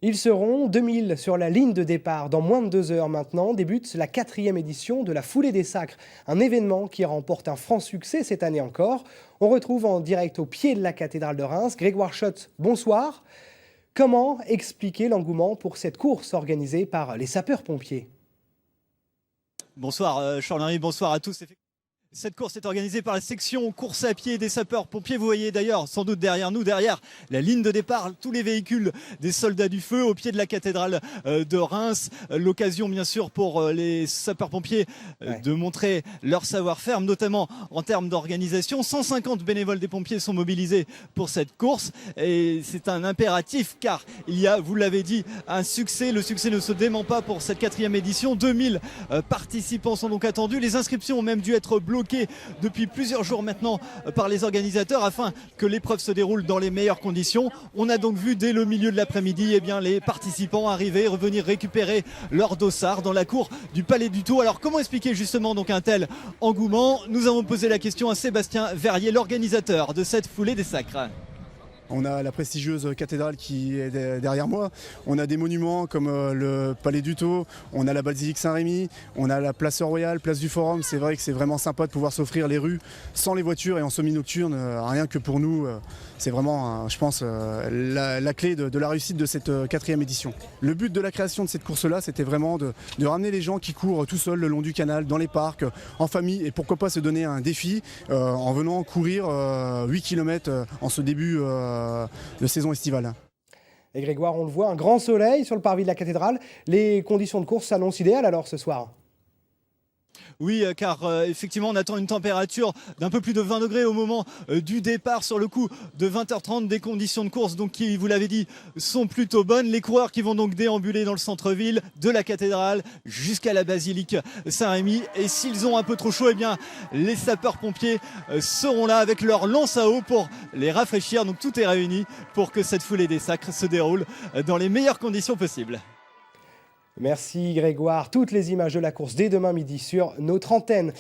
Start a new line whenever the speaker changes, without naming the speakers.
Ils seront 2000 sur la ligne de départ. Dans moins de 2 heures maintenant, débute la 4e édition de la Foulée des Sacres, un événement qui remporte un franc succès cette année encore. On retrouve en direct au pied de la cathédrale de Reims Grégoire Schott, bonsoir. Comment expliquer l'engouement pour cette course organisée par les sapeurs-pompiers?
Bonsoir Charles-Henri, bonsoir à tous. Cette course est organisée par la section course à pied des sapeurs-pompiers. Vous voyez d'ailleurs sans doute derrière nous, derrière la ligne de départ, tous les véhicules des soldats du feu au pied de la cathédrale de Reims. L'occasion bien sûr pour les sapeurs-pompiers de montrer leur savoir-faire, notamment en termes d'organisation. 150 bénévoles des pompiers sont mobilisés pour cette course et c'est un impératif car il y a, vous l'avez dit, un succès. Le succès ne se dément pas pour cette 4e édition. 2000 participants sont donc attendus. Les inscriptions ont même dû être bloquées depuis plusieurs jours maintenant par les organisateurs afin que l'épreuve se déroule dans les meilleures conditions. On a donc vu dès le milieu de l'après-midi les participants arriver, revenir récupérer leur dossard dans la cour du Palais du Thau. Alors comment expliquer justement donc un tel engouement? Nous avons posé la question à Sébastien Verrier, l'organisateur de cette foulée des sacres.
On a la prestigieuse cathédrale qui est derrière moi. On a des monuments comme le Palais du Thau, on a la basilique Saint-Rémy, on a la place Royale, place du Forum. C'est vrai que c'est vraiment sympa de pouvoir s'offrir les rues sans les voitures et en semi-nocturne. Rien que pour nous, c'est vraiment, je pense, la clé de la réussite de cette 4e édition. Le but de la création de cette course-là, c'était vraiment de ramener les gens qui courent tout seuls le long du canal, dans les parcs, en famille, et pourquoi pas se donner un défi en venant courir 8 km en ce début de saison estivale.
Et Grégoire, on le voit, un grand soleil sur le parvis de la cathédrale. Les conditions de course s'annoncent idéales alors ce soir?
Oui, car effectivement, on attend une température d'un peu plus de 20 degrés au moment du départ. Sur le coup de 20h30, des conditions de course donc, qui, vous l'avez dit, sont plutôt bonnes. Les coureurs qui vont donc déambuler dans le centre-ville, de la cathédrale jusqu'à la basilique Saint-Rémy. Et s'ils ont un peu trop chaud, eh bien, les sapeurs-pompiers seront là avec leur lance à eau pour les rafraîchir. Donc tout est réuni pour que cette foulée des sacres se déroule dans les meilleures conditions possibles.
Merci Grégoire. Toutes les images de la course dès demain midi sur notre antenne.